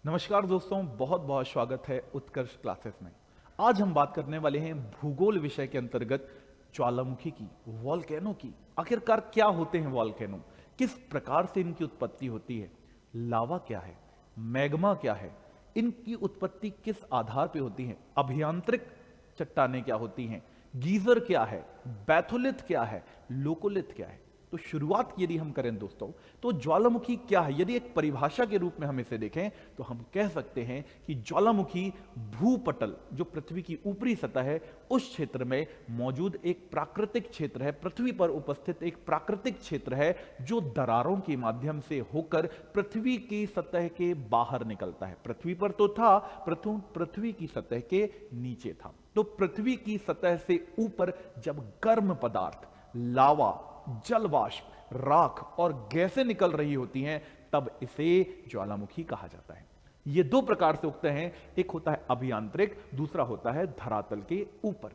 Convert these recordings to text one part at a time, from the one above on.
नमस्कार दोस्तों, बहुत बहुत स्वागत है उत्कर्ष क्लासेस में। आज हम बात करने वाले हैं भूगोल विषय के अंतर्गत ज्वालामुखी की, वॉल्केनो की। आखिरकार क्या होते हैं वॉल्केनो, किस प्रकार से इनकी उत्पत्ति होती है, लावा क्या है, मैग्मा क्या है, इनकी उत्पत्ति किस आधार पर होती है, अभियांत्रिक चट्टानें क्या होती हैं, गीजर क्या है, बैथोलिथ क्या है, लोकोलिथ क्या है। तो शुरुआत यदि हम करें दोस्तों, तो ज्वालामुखी क्या है, यदि एक परिभाषा के रूप में हम इसे देखें तो हम कह सकते हैं कि ज्वालामुखी भूपटल, जो पृथ्वी की ऊपरी सतह है, उस क्षेत्र में मौजूद एक प्राकृतिक क्षेत्र है, पृथ्वी पर उपस्थित एक प्राकृतिक क्षेत्र है जो दरारों के माध्यम से होकर पृथ्वी की सतह के बाहर निकलता है। पृथ्वी पर तो था, पृथ्वी की सतह के नीचे था। तो पृथ्वी की सतह से ऊपर जब गर्म पदार्थ, लावा, जलवाष्प, राख और गैसें निकल रही होती हैं, तब इसे ज्वालामुखी कहा जाता है। ये दो प्रकार से उगते हैं, एक होता है अभियांत्रिक, दूसरा होता है धरातल के ऊपर।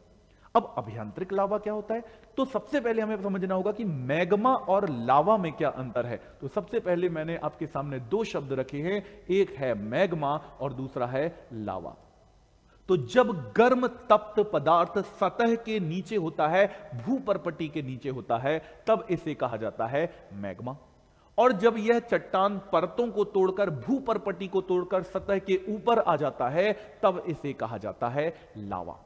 अब अभियांत्रिक लावा क्या होता है, तो सबसे पहले हमें समझना होगा कि मैग्मा और लावा में क्या अंतर है। तो सबसे पहले मैंने आपके सामने दो शब्द रखे हैं, एक है मैग्मा और दूसरा है लावा। तो जब गर्म तप्त पदार्थ सतह के नीचे होता है, भूपर्पटी के नीचे होता है, तब इसे कहा जाता है मैग्मा। और जब यह चट्टान परतों को तोड़कर, भूपर्पटी को तोड़कर सतह के ऊपर आ जाता है, तब इसे कहा जाता है लावा।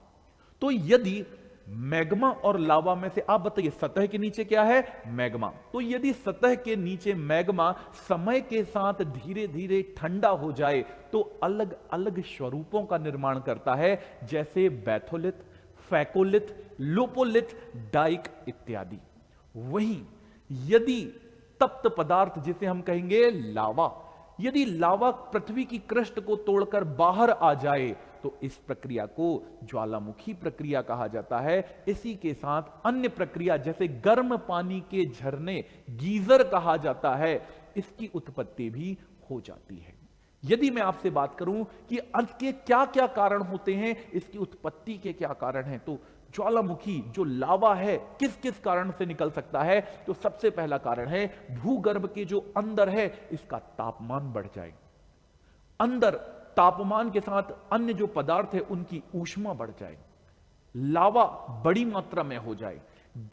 तो यदि मैग्मा और लावा में से आप बताइए, सतह के नीचे क्या है, मैग्मा। तो यदि सतह के नीचे मैग्मा समय के साथ धीरे धीरे ठंडा हो जाए तो अलग अलग स्वरूपों का निर्माण करता है, जैसे बैथोलिथ, फैकोलिथ, लोपोलिथ, डाइक इत्यादि। वहीं यदि तप्त पदार्थ, जिसे हम कहेंगे लावा, यदि लावा पृथ्वी की क्रस्ट को तोड़कर बाहर आ जाए तो इस प्रक्रिया को ज्वालामुखी प्रक्रिया कहा जाता है। इसी के साथ अन्य प्रक्रिया, जैसे गर्म पानी के झरने, गीजर कहा जाता है, इसकी उत्पत्ति भी हो जाती है। यदि मैं आपसे बात करूं कि अंत के क्या क्या कारण होते हैं, इसकी उत्पत्ति के क्या कारण हैं, तो ज्वालामुखी जो लावा है किस किस कारण से निकल सकता है, तो सबसे पहला कारण है भूगर्भ के जो अंदर है इसका तापमान बढ़ जाए। अंदर तापमान के साथ अन्य जो पदार्थ है उनकी ऊष्मा बढ़ जाए, लावा बड़ी मात्रा में हो जाए,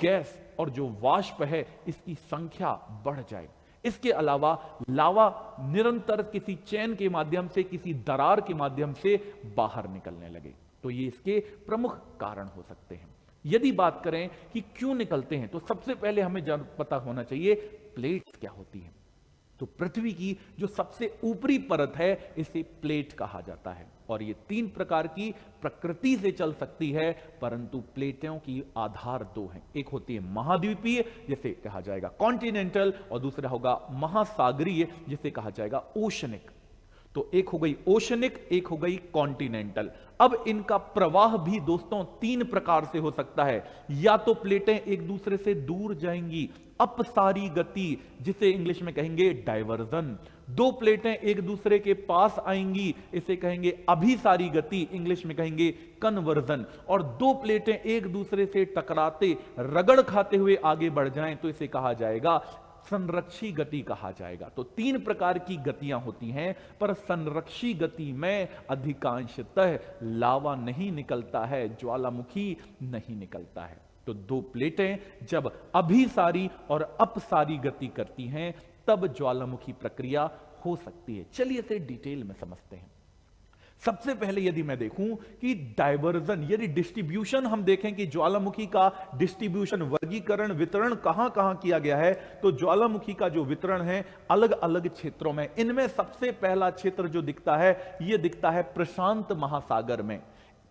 गैस और जो वाष्प है इसकी संख्या बढ़ जाए। इसके अलावा लावा निरंतर किसी चैन के माध्यम से, किसी दरार के माध्यम से बाहर निकलने लगे। तो ये इसके प्रमुख कारण हो सकते हैं। यदि बात करें कि क्यों निकलते हैं, तो सबसे पहले हमें पता होना चाहिए प्लेट्स क्या होती हैं। तो पृथ्वी की जो सबसे ऊपरी परत है इसे प्लेट कहा जाता है, और ये तीन प्रकार की प्रकृति से चल सकती है, परंतु प्लेटों की आधार दो हैं। एक होती है महाद्वीपीय, जिसे कहा जाएगा कॉन्टिनेंटल, और दूसरा होगा महासागरीय, जिसे कहा जाएगा ओशनिक। तो एक हो गई ओशनिक, एक हो गई कॉन्टिनेंटल। अब इनका प्रवाह भी दोस्तों तीन प्रकार से हो सकता है। या तो प्लेटें एक दूसरे से दूर जाएंगी, अपसारी गति, जिसे इंग्लिश में कहेंगे डाइवर्जन। दो प्लेटें एक दूसरे के पास आएंगी, इसे कहेंगे अभिसारी गति, इंग्लिश में कहेंगे कन्वर्जन। और दो प्लेटें एक दूसरे से टकराते, रगड़ खाते हुए आगे बढ़ जाएं तो इसे कहा जाएगा संरक्षी गति कहा जाएगा। तो तीन प्रकार की गतियां होती हैं, पर संरक्षी गति में अधिकांशतः लावा नहीं निकलता है, ज्वालामुखी नहीं निकलता है। तो दो प्लेटें जब अभिसारी और अपसारी गति करती हैं तब ज्वालामुखी प्रक्रिया हो सकती है। चलिए इसे डिटेल में समझते हैं। सबसे पहले यदि मैं देखूं कि डाइवर्जन, यदि डिस्ट्रीब्यूशन हम देखें कि ज्वालामुखी का डिस्ट्रीब्यूशन, वर्गीकरण, वितरण कहां कहां किया गया है, तो ज्वालामुखी का जो वितरण है अलग अलग क्षेत्रों में। इनमें सबसे पहला क्षेत्र जो दिखता है, यह दिखता है प्रशांत महासागर में।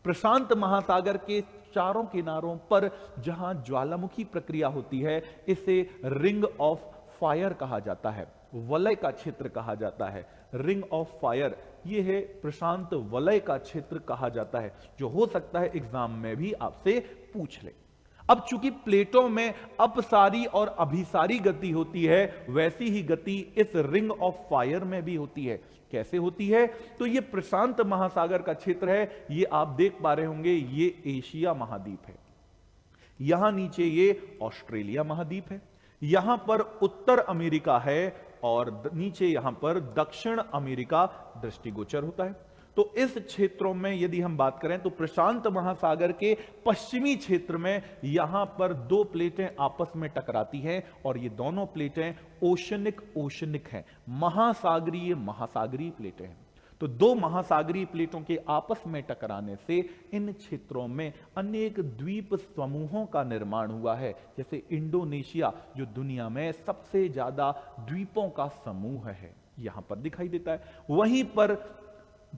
प्रशांत महासागर के चारों किनारों पर जहां ज्वालामुखी प्रक्रिया होती है, इसे रिंग ऑफ फायर कहा जाता है, वलय का क्षेत्र कहा जाता है। रिंग ऑफ फायर, यह है प्रशांत वलय का क्षेत्र कहा जाता है, जो हो सकता है एग्जाम में भी आपसे पूछ ले। अब चूंकि प्लेटों में अपसारी और अभिसारी गति होती है, वैसी ही गति इस रिंग ऑफ फायर में भी होती है। कैसे होती है, तो यह प्रशांत महासागर का क्षेत्र है, यह आप देख पा रहे होंगे, यह एशिया महाद्वीप है। यहां नीचे ये ऑस्ट्रेलिया महाद्वीप है, यहां पर उत्तर अमेरिका है, और नीचे यहां पर दक्षिण अमेरिका दृष्टिगोचर होता है। तो इस क्षेत्रों में यदि हम बात करें तो प्रशांत महासागर के पश्चिमी क्षेत्र में यहां पर दो प्लेटें आपस में टकराती हैं और ये दोनों प्लेटें ओशनिक ओशनिक हैं, महासागरीय महासागरीय प्लेटें हैं। तो दो महासागरीय प्लेटों के आपस में टकराने से इन क्षेत्रों में अनेक द्वीप समूहों का निर्माण हुआ है, जैसे इंडोनेशिया जो दुनिया में सबसे ज्यादा द्वीपों का समूह है यहां पर दिखाई देता है। वहीं पर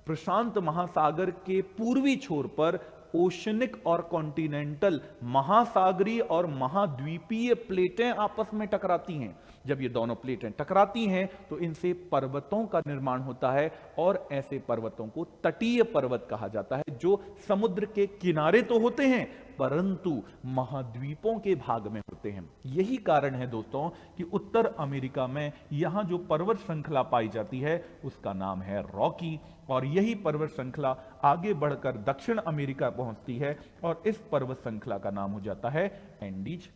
प्रशांत महासागर के पूर्वी छोर पर ओशनिक और कॉन्टिनेंटल महासागरीय और महाद्वीपीय प्लेटें आपस में टकराती हैं। जब ये दोनों प्लेटें टकराती हैं तो इनसे पर्वतों का निर्माण होता है और ऐसे पर्वतों को तटीय पर्वत कहा जाता है, जो समुद्र के किनारे तो होते हैं परंतु महाद्वीपों के भाग में होते हैं। यही कारण है दोस्तों कि उत्तर अमेरिका में यहां जो पर्वत श्रृंखला पाई जाती है उसका नाम है रॉकी, और यही पर्वत श्रृंखला आगे बढ़कर दक्षिण अमेरिका पहुंचती है और इस पर्वत श्रृंखला का नाम हो जाता है एंडीज।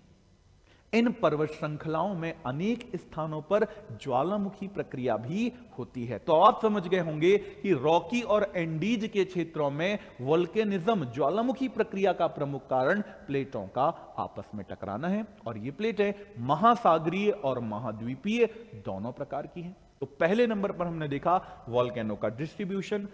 इन पर्वत श्रृंखलाओं में अनेक स्थानों पर ज्वालामुखी प्रक्रिया भी होती है। तो आप समझ गए होंगे कि रॉकी और एंडीज के क्षेत्रों में वोल्केनिज्म ज्वालामुखी प्रक्रिया का प्रमुख कारण प्लेटों का आपस में टकराना है, और ये प्लेटें महासागरीय और महाद्वीपीय दोनों प्रकार की हैं। तो पहले नंबर पर हमने देखा वोल्केनो का डिस्ट्रीब्यूशन।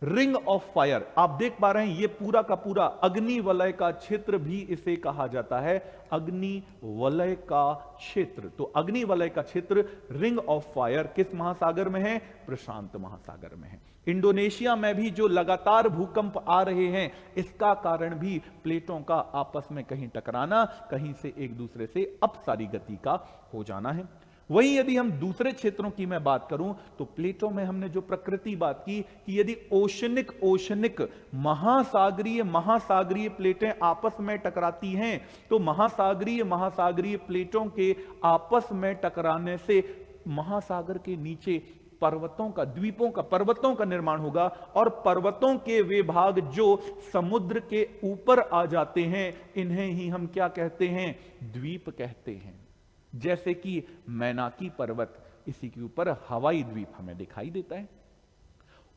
रिंग ऑफ फायर, आप देख पा रहे हैं ये पूरा का पूरा अग्नि वलय का क्षेत्र भी इसे कहा जाता है, अग्नि वलय का क्षेत्र। तो अग्नि वलय का क्षेत्र रिंग ऑफ फायर किस महासागर में है? प्रशांत महासागर में है। इंडोनेशिया में भी जो लगातार भूकंप आ रहे हैं इसका कारण भी प्लेटों का आपस में कहीं टकराना, कहीं से एक दूसरे से अपसारी गति का हो जाना है। वहीं यदि हम दूसरे क्षेत्रों की मैं बात करूं तो प्लेटों में हमने जो प्रकृति बात की कि यदि ओशनिक ओशनिक महासागरीय महासागरीय प्लेटें आपस में टकराती हैं तो महासागरीय महासागरीय प्लेटों के आपस में टकराने से महासागर के नीचे पर्वतों का, द्वीपों का, पर्वतों का निर्माण होगा, और पर्वतों के वे भाग जो समुद्र के ऊपर आ जाते हैं इन्हें ही हम क्या कहते हैं? द्वीप कहते हैं। जैसे कि मैनाकी पर्वत, इसी के ऊपर हवाई द्वीप हमें दिखाई देता है।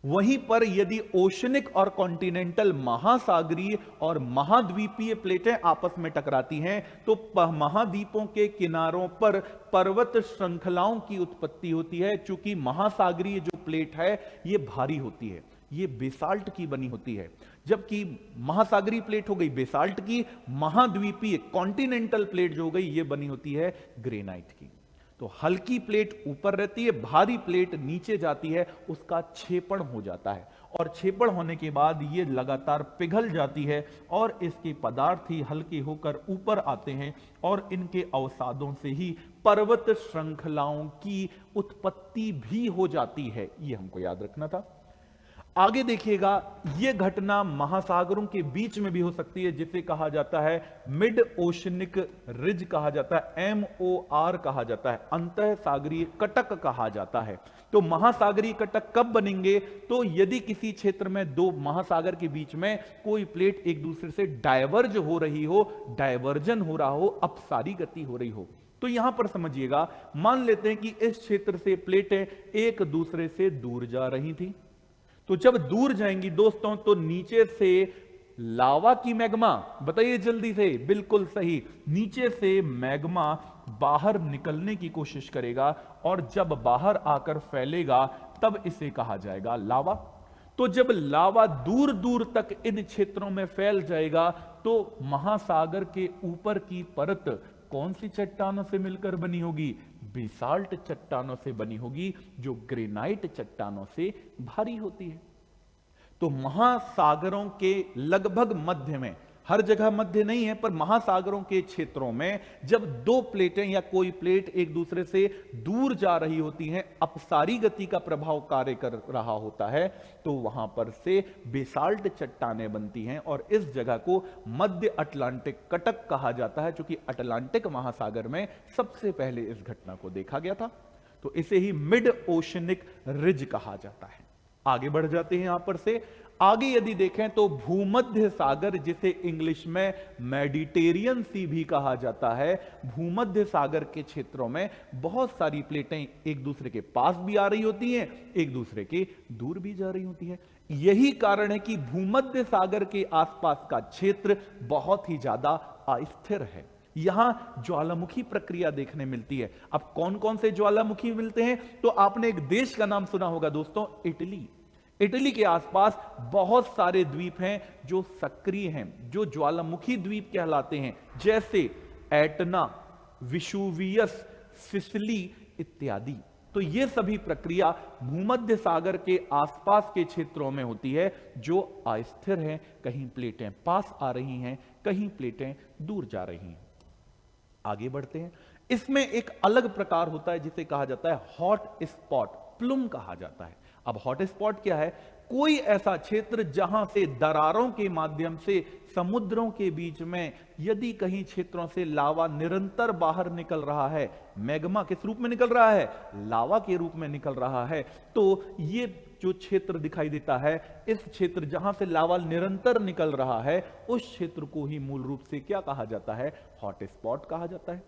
वहीं पर यदि ओशनिक और कॉन्टिनेंटल महासागरीय और महाद्वीपीय प्लेटें आपस में टकराती हैं तो महाद्वीपों के किनारों पर पर्वत श्रृंखलाओं की उत्पत्ति होती है। चूंकि महासागरीय जो प्लेट है ये भारी होती है, ये बेसाल्ट की बनी होती है, जबकि महासागरीय प्लेट हो गई बेसाल्ट की, महाद्वीपीय कॉन्टिनेंटल प्लेट जो हो गई ये बनी होती है ग्रेनाइट की। तो हल्की प्लेट ऊपर रहती है, भारी प्लेट नीचे जाती है, उसका छेपण हो जाता है, और छेपण होने के बाद ये लगातार पिघल जाती है और इसके पदार्थ ही हल्के होकर ऊपर आते हैं और इनके अवसादों से ही पर्वत श्रृंखलाओं की उत्पत्ति भी हो जाती है। ये हमको याद रखना था। आगे देखिएगा, यह घटना महासागरों के बीच में भी हो सकती है, जिसे कहा जाता है मिड ओशनिक रिज कहा जाता है, MOR कहा जाता है, अंतः सागरीय कटक कहा जाता है। तो महासागरीय कटक कब बनेंगे? तो यदि किसी क्षेत्र में दो महासागर के बीच में कोई प्लेट एक दूसरे से डायवर्ज हो रही हो, डायवर्जन हो रहा हो, अपसारी गति हो रही हो। तो यहां पर समझिएगा, मान लेते हैं कि इस क्षेत्र से प्लेटें एक दूसरे से दूर जा रही थी, तो जब दूर जाएंगी दोस्तों तो नीचे से लावा की मैग्मा, बताइए जल्दी से, बिल्कुल सही, नीचे से मैग्मा बाहर निकलने की कोशिश करेगा और जब बाहर आकर फैलेगा तब इसे कहा जाएगा लावा। तो जब लावा दूर दूर तक इन क्षेत्रों में फैल जाएगा तो महासागर के ऊपर की परत कौन सी चट्टानों से मिलकर बनी होगी? बेसाल्ट चट्टानों से बनी होगी, जो ग्रेनाइट चट्टानों से भारी होती है। तो महासागरों के लगभग मध्य में, हर जगह मध्य नहीं है, पर महासागरों के क्षेत्रों में जब दो प्लेटें या कोई प्लेट एक दूसरे से दूर जा रही होती हैं, अपसारी गति का प्रभाव कार्य कर रहा होता है, तो वहां पर से बेसाल्ट चट्टानें बनती हैं और इस जगह को मध्य अटलांटिक कटक कहा जाता है, क्योंकि अटलांटिक महासागर में सबसे पहले इस घटना को देखा गया था। तो इसे ही मिड ओशनिक रिज कहा जाता है। आगे बढ़ जाते हैं यहां पर से। आगे यदि देखें तो भूमध्य सागर, जिसे इंग्लिश में मेडिटेरियन सी भी कहा जाता है, भूमध्य सागर के क्षेत्रों में बहुत सारी प्लेटें एक दूसरे के पास भी आ रही होती हैं, एक दूसरे के दूर भी जा रही होती हैं। यही कारण है कि भूमध्य सागर के आसपास का क्षेत्र बहुत ही ज्यादा अस्थिर है। यहां ज्वालामुखी प्रक्रिया देखने मिलती है। अब कौन कौन से ज्वालामुखी मिलते हैं, तो आपने एक देश का नाम सुना होगा दोस्तों, इटली। इटली के आसपास बहुत सारे द्वीप हैं जो सक्रिय हैं, जो ज्वालामुखी द्वीप कहलाते हैं, जैसे एटना, विशुवियस, सिसिली इत्यादि। तो ये सभी प्रक्रिया भूमध्य सागर के आसपास के क्षेत्रों में होती है, जो अस्थिर है। कहीं प्लेटें पास आ रही हैं, कहीं प्लेटें दूर जा रही हैं। आगे बढ़ते हैं। इसमें एक अलग प्रकार होता है जिसे कहा जाता है हॉट स्पॉट, प्लूम कहा जाता है। अब हॉट स्पॉट क्या है? कोई ऐसा क्षेत्र जहां से दरारों के माध्यम से समुद्रों के बीच में यदि कहीं क्षेत्रों से लावा निरंतर बाहर निकल रहा है, मैग्मा किस रूप में निकल रहा है? लावा के रूप में निकल रहा है, तो ये जो क्षेत्र दिखाई देता है, इस क्षेत्र जहां से लावा निरंतर निकल रहा है, उस क्षेत्र को ही मूल रूप से क्या कहा जाता है? हॉट स्पॉट कहा जाता है।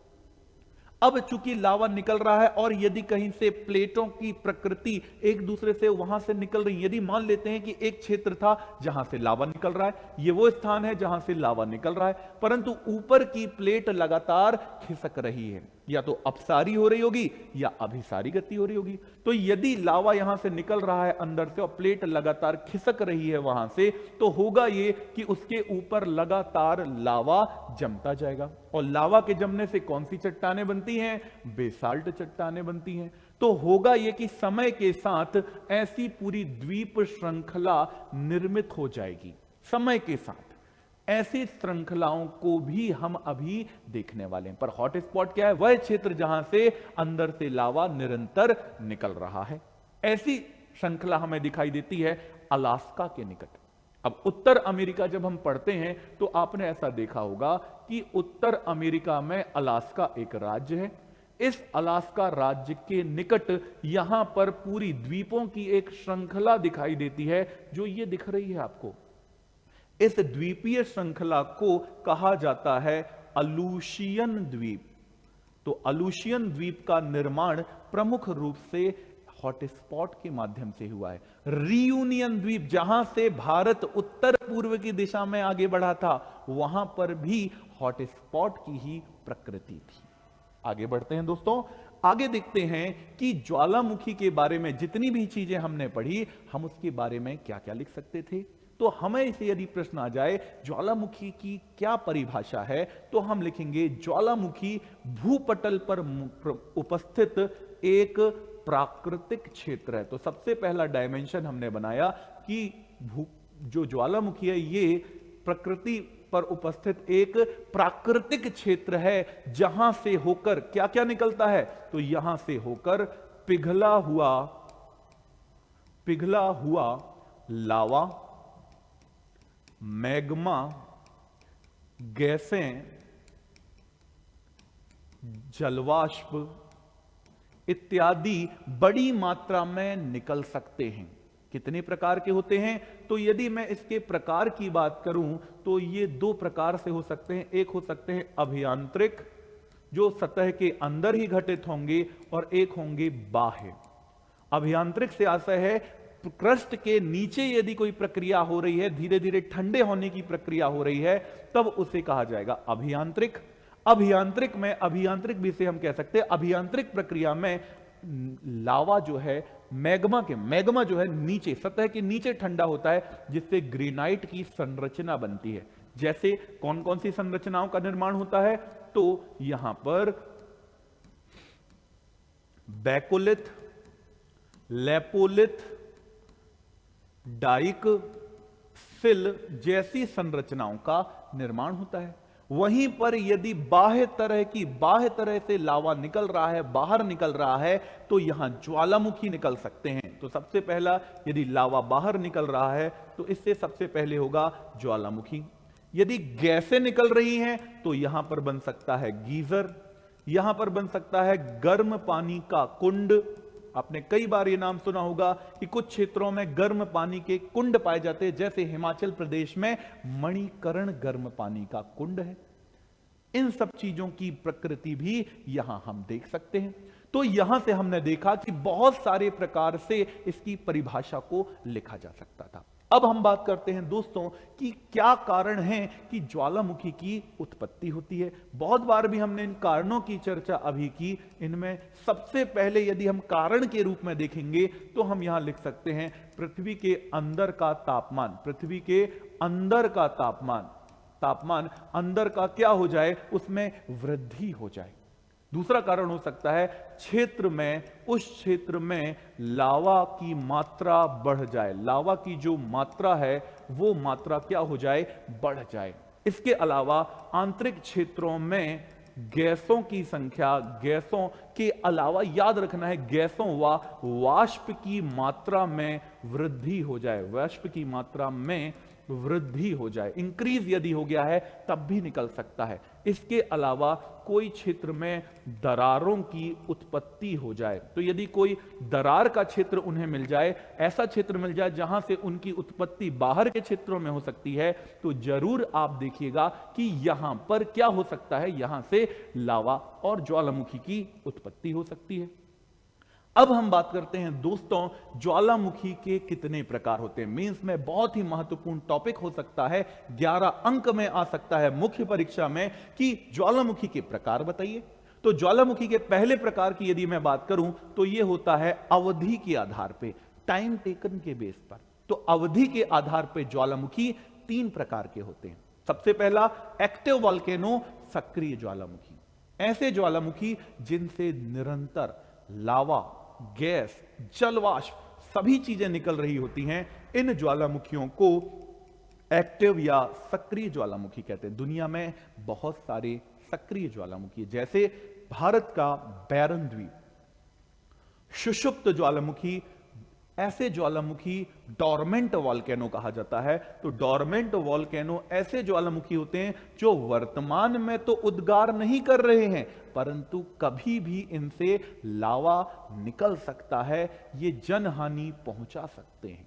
अब चूंकि लावा निकल रहा है और यदि कहीं से प्लेटों की प्रकृति एक दूसरे से वहां से निकल रही, यदि मान लेते हैं कि एक क्षेत्र था जहां से लावा निकल रहा है, ये वो स्थान है जहां से लावा निकल रहा है, परंतु ऊपर की प्लेट लगातार खिसक रही है, या तो अपसारी हो रही होगी या अभिसारी गति हो रही होगी। तो यदि लावा यहां से निकल रहा है अंदर से और प्लेट लगातार खिसक रही है वहां से, तो होगा ये कि उसके ऊपर लगातार लावा जमता जाएगा। और लावा के जमने से कौन सी चट्टानें बनती हैं? बेसाल्ट चट्टानें बनती हैं। तो होगा ये कि समय के साथ ऐसी पूरी द्वीप श्रृंखला निर्मित हो जाएगी। समय के साथ ऐसी श्रृंखलाओं को भी हम अभी देखने वाले हैं। पर हॉट स्पॉट क्या है? वह क्षेत्र जहां से अंदर से लावा निरंतर निकल रहा है। ऐसी श्रृंखला हमें दिखाई देती है अलास्का के निकट। अब उत्तर अमेरिका जब हम पढ़ते हैं तो आपने ऐसा देखा होगा कि उत्तर अमेरिका में अलास्का एक राज्य है। इस अलास्का राज्य के निकट यहां पर पूरी द्वीपों की एक श्रृंखला दिखाई देती है, जो ये दिख रही है आपको। इस द्वीपीय श्रृंखला को कहा जाता है अलूशियन द्वीप। तो अलूशियन द्वीप का निर्माण प्रमुख रूप से हॉटस्पॉट के माध्यम से हुआ है। रियूनियन द्वीप, जहां से भारत उत्तर पूर्व की दिशा में आगे बढ़ा था, वहां पर भी हॉटस्पॉट की ही प्रकृति थी। आगे बढ़ते हैं दोस्तों। आगे देखते हैं कि ज्वालामुखी के बारे में जितनी भी चीजें हमने पढ़ी, हम उसके बारे में क्या क्या लिख सकते थे। तो हमें इसे यदि प्रश्न आ जाए ज्वालामुखी की क्या परिभाषा है, तो हम लिखेंगे ज्वालामुखी भूपटल पर उपस्थित एक प्राकृतिक क्षेत्र है। तो सबसे पहला डायमेंशन हमने बनाया कि जो ज्वालामुखी है ये प्रकृति पर उपस्थित एक प्राकृतिक क्षेत्र है, जहां से होकर क्या क्या निकलता है? तो यहां से होकर पिघला हुआ लावा, मैग्मा, गैसें, जलवाष्प इत्यादि बड़ी मात्रा में निकल सकते हैं। कितने प्रकार के होते हैं? तो यदि मैं इसके प्रकार की बात करूं तो ये दो प्रकार से हो सकते हैं। एक हो सकते हैं अभियांत्रिक, जो सतह के अंदर ही घटित होंगे, और एक होंगे बाह्य। अभियांत्रिक से आशय है क्रस्ट के नीचे यदि कोई प्रक्रिया हो रही है, धीरे धीरे ठंडे होने की प्रक्रिया हो रही है, तब उसे कहा जाएगा अभियांत्रिक। अभियांत्रिक भी से हम कह सकते हैं अभियांत्रिक प्रक्रिया में लावा जो है मैग्मा जो है नीचे सतह के नीचे ठंडा होता है, जिससे ग्रेनाइट की संरचना बनती है। जैसे कौन कौन सी संरचनाओं का निर्माण होता है? तो यहां पर बैकोलिथ, लेपोलिथ, डाइक, सिल जैसी संरचनाओं का निर्माण होता है। वहीं पर यदि बाह्य तरह से लावा निकल रहा है, बाहर निकल रहा है, तो यहां ज्वालामुखी निकल सकते हैं। तो सबसे पहला, यदि लावा बाहर निकल रहा है तो इससे सबसे पहले होगा ज्वालामुखी। यदि गैसें निकल रही हैं तो यहां पर बन सकता है गीजर, यहां पर बन सकता है गर्म पानी का कुंड, आपने कई बार ये नाम सुना होगा कि कुछ क्षेत्रों में गर्म पानी के कुंड पाए जाते हैं, जैसे हिमाचल प्रदेश में मणिकर्ण गर्म पानी का कुंड है। इन सब चीजों की प्रकृति भी यहां हम देख सकते हैं। तो यहां से हमने देखा कि बहुत सारे प्रकार से इसकी परिभाषा को लिखा जा सकता था। अब हम बात करते हैं दोस्तों कि क्या कारण है कि ज्वालामुखी की उत्पत्ति होती है। बहुत बार भी हमने इन कारणों की चर्चा अभी की। इनमें सबसे पहले यदि हम कारण के रूप में देखेंगे तो हम यहां लिख सकते हैं पृथ्वी के अंदर का तापमान। पृथ्वी के अंदर का तापमान अंदर का क्या हो जाए, उसमें वृद्धि हो जाए। दूसरा कारण हो सकता है क्षेत्र में, उस क्षेत्र में लावा की मात्रा बढ़ जाए। लावा की जो मात्रा है वो मात्रा क्या हो जाए, बढ़ जाए। इसके अलावा आंतरिक क्षेत्रों में गैसों की संख्या, गैसों के अलावा याद रखना है गैसों व वाष्प की मात्रा में वृद्धि हो जाए। वाष्प की मात्रा में वृद्धि हो जाए, इंक्रीज यदि हो गया है तब भी निकल सकता है। इसके अलावा कोई क्षेत्र में दरारों की उत्पत्ति हो जाए, तो यदि कोई दरार का क्षेत्र उन्हें मिल जाए, ऐसा क्षेत्र मिल जाए जहां से उनकी उत्पत्ति बाहर के क्षेत्रों में हो सकती है, तो जरूर आप देखिएगा कि यहां पर क्या हो सकता है, यहां से लावा और ज्वालामुखी की उत्पत्ति हो सकती है। अब हम बात करते हैं दोस्तों ज्वालामुखी के कितने प्रकार होते हैं। मेंस में बहुत ही महत्वपूर्ण टॉपिक हो सकता है, 11 अंक में आ सकता है मुख्य परीक्षा में कि ज्वालामुखी के प्रकार बताइए। तो ज्वालामुखी के पहले प्रकार की यदि मैं बात करूं तो यह होता है अवधि के आधार पे, टाइम टेकन के बेस पर। तो अवधि के आधार पर ज्वालामुखी 3 प्रकार के होते हैं। सबसे पहला एक्टिव वॉल्केनो, सक्रिय ज्वालामुखी। ऐसे ज्वालामुखी जिनसे निरंतर लावा, गैस, जलवाष्प सभी चीजें निकल रही होती हैं, इन ज्वालामुखियों को एक्टिव या सक्रिय ज्वालामुखी कहते हैं। दुनिया में बहुत सारे सक्रिय ज्वालामुखी, जैसे भारत का बैरन द्वीप, सुषुप्त ज्वालामुखी। ऐसे ज्वालामुखी डोरमेंट वॉल्केनो कहा जाता है। तो डोरमेंट वॉल्केनो ऐसे ज्वालामुखी होते हैं जो वर्तमान में तो उद्गार नहीं कर रहे हैं, परंतु कभी भी इनसे लावा निकल सकता है, ये जनहानि पहुंचा सकते हैं।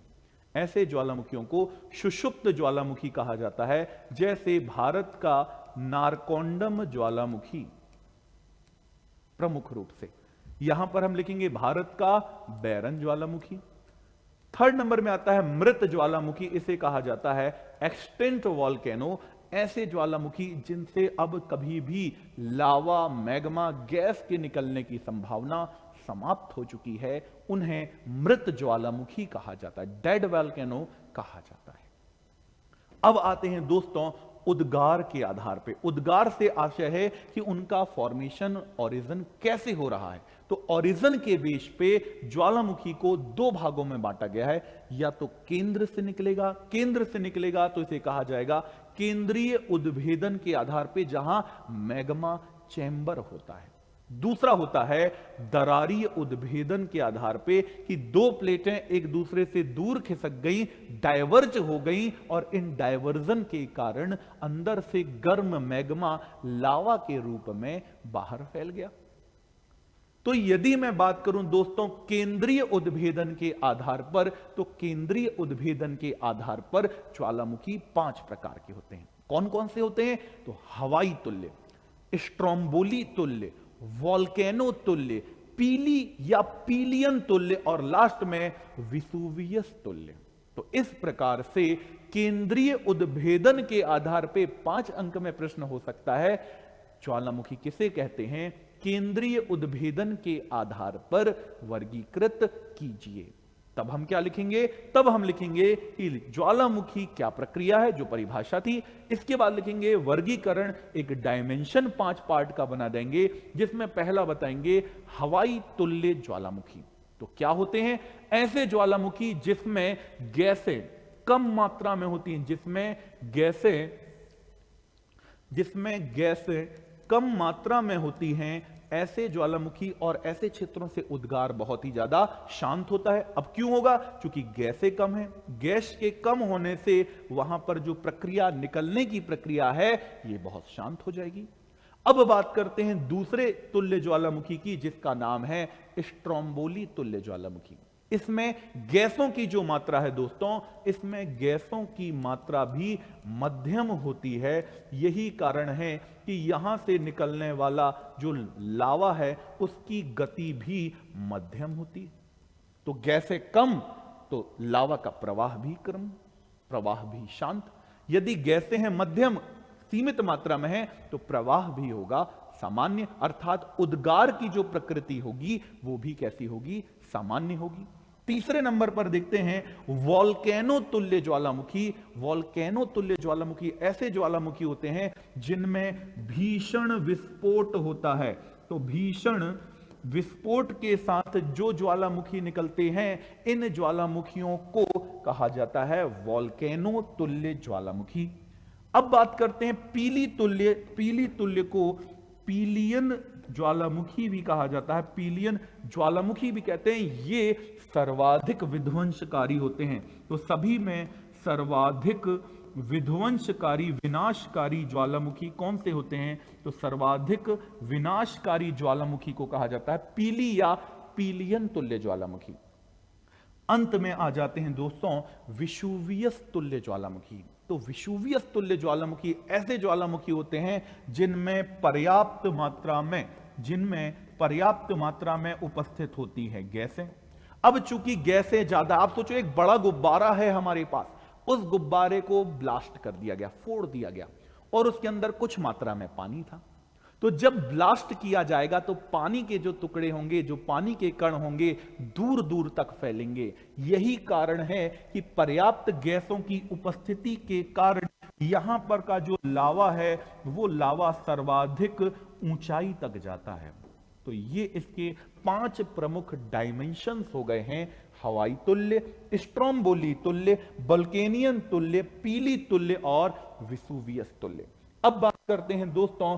ऐसे ज्वालामुखियों को सुषुप्त ज्वालामुखी कहा जाता है, जैसे भारत का नारकोंडम ज्वालामुखी प्रमुख रूप से। यहां पर हम लिखेंगे भारत का बैरन ज्वालामुखी। 3rd नंबर में आता है मृत ज्वालामुखी, इसे कहा जाता है एक्सटिंक्ट वॉल्केनो। ऐसे ज्वालामुखी जिनसे अब कभी भी लावा, मैग्मा, गैस के निकलने की संभावना समाप्त हो चुकी है, उन्हें मृत ज्वालामुखी कहा जाता है, डेड वॉल्केनो कहा जाता है। अब आते हैं दोस्तों उद्गार के आधार पे। उद्गार से आशय है कि उनका फॉर्मेशन, ओरिजिन कैसे हो रहा है। तो ओरिजिन के बेस पे ज्वालामुखी को 2 भागों में बांटा गया है। या तो केंद्र से निकलेगा तो इसे कहा जाएगा केंद्रीय उद्भेदन के आधार पे, जहां मैग्मा चैम्बर होता है। दूसरा होता है दरारीय उद्भेदन के आधार पे कि 2 प्लेटें एक दूसरे से दूर खिसक गई, डायवर्ज हो गई, और इन डायवर्जन के कारण अंदर से गर्म मैग्मा लावा के रूप में बाहर फैल गया। तो यदि मैं बात करूं दोस्तों केंद्रीय उद्भेदन के आधार पर, तो केंद्रीय उद्भेदन के आधार पर ज्वालामुखी 5 प्रकार के होते हैं। कौन कौन से होते हैं? तो हवाई तुल्य, स्ट्रोम्बोली तुल्य, वॉल्केनो तुल्य, पीली या पीलियन तुल्य, और लास्ट में विसुवियस तुल्य। तो इस प्रकार से केंद्रीय उद्भेदन के आधार पे 5 अंक में प्रश्न हो सकता है, ज्वालामुखी किसे कहते हैं, केंद्रीय उद्भेदन के आधार पर वर्गीकृत कीजिए। तब हम क्या लिखेंगे? तब हम लिखेंगे कि ज्वालामुखी क्या प्रक्रिया है, जो परिभाषा थी। इसके बाद लिखेंगे वर्गीकरण, एक डायमेंशन 5 पार्ट का बना देंगे, जिसमें पहला बताएंगे हवाई तुल्य ज्वालामुखी। तो क्या होते हैं? ऐसे ज्वालामुखी जिसमें गैसें कम मात्रा में होती हैं, जिसमें गैसें कम मात्रा में होती हैं, ऐसे ज्वालामुखी और ऐसे क्षेत्रों से उद्गार बहुत ही ज्यादा शांत होता है। अब क्यों होगा? क्योंकि गैसें कम है, गैस के कम होने से वहां पर जो प्रक्रिया, निकलने की प्रक्रिया है, ये बहुत शांत हो जाएगी। अब बात करते हैं दूसरे तुल्य ज्वालामुखी की, जिसका नाम है स्ट्रोम्बोली तुल्य ज्वालामुखी। इसमें गैसों की जो मात्रा है दोस्तों, इसमें गैसों की मात्रा भी मध्यम होती है। यही कारण है कि यहां से निकलने वाला जो लावा है उसकी गति भी मध्यम होती है। तो गैसें कम तो लावा का प्रवाह भी कम, प्रवाह भी शांत। यदि गैसें हैं मध्यम, सीमित मात्रा में है, तो प्रवाह भी होगा सामान्य, अर्थात उद्गार की जो प्रकृति होगी वो भी कैसी होगी, सामान्य होगी। तीसरे नंबर पर देखते हैं वोल्केनो तुल्य ज्वालामुखी। वोल्केनो तुल्य ज्वालामुखी ऐसे ज्वालामुखी होते हैं जिनमें भीषण विस्फोट होता है। तो भीषण विस्फोट के साथ जो ज्वालामुखी निकलते हैं, इन ज्वालामुखियों को कहा जाता है वोल्केनो तुल्य ज्वालामुखी। अब बात करते हैं पीली तुल्य। पीली तुल्य को पीलियन ज्वालामुखी भी कहा जाता है, पीलियन ज्वालामुखी भी कहते हैं। ये सर्वाधिक विध्वंसकारी होते हैं। तो सभी में सर्वाधिक विध्वंसकारी, विनाशकारी ज्वालामुखी कौन से होते हैं? तो सर्वाधिक विनाशकारी ज्वालामुखी को कहा जाता है पीली या पीलियन तुल्य ज्वालामुखी। अंत में आ जाते हैं दोस्तों विसुवियस तुल्य ज्वालामुखी। तो विसुवियस तुल्य ज्वालामुखी ऐसे ज्वालामुखी होते हैं जिनमें पर्याप्त मात्रा में उपस्थित होती है गैसें। अब चूंकि गैसें ज्यादा, आप सोचो एक बड़ा गुब्बारा है हमारे पास, उस गुब्बारे को ब्लास्ट कर दिया गया, फोड़ दिया गया, और उसके अंदर कुछ मात्रा में पानी था। तो जब ब्लास्ट किया जाएगा तो पानी के जो टुकड़े होंगे, जो पानी के कण होंगे, दूर दूर तक फैलेंगे। यही कारण है कि पर्याप्त गैसों की उपस्थिति के कारण यहां पर का जो लावा है वो लावा सर्वाधिक ऊंचाई तक जाता है। तो ये इसके 5 प्रमुख डायमेंशंस हो गए हैं: हवाई तुल्य, स्ट्रोम्बोली तुल्य, वोल्केनियन तुल्य, पीली तुल्य और विसुवियस तुल्य। अब बात करते हैं दोस्तों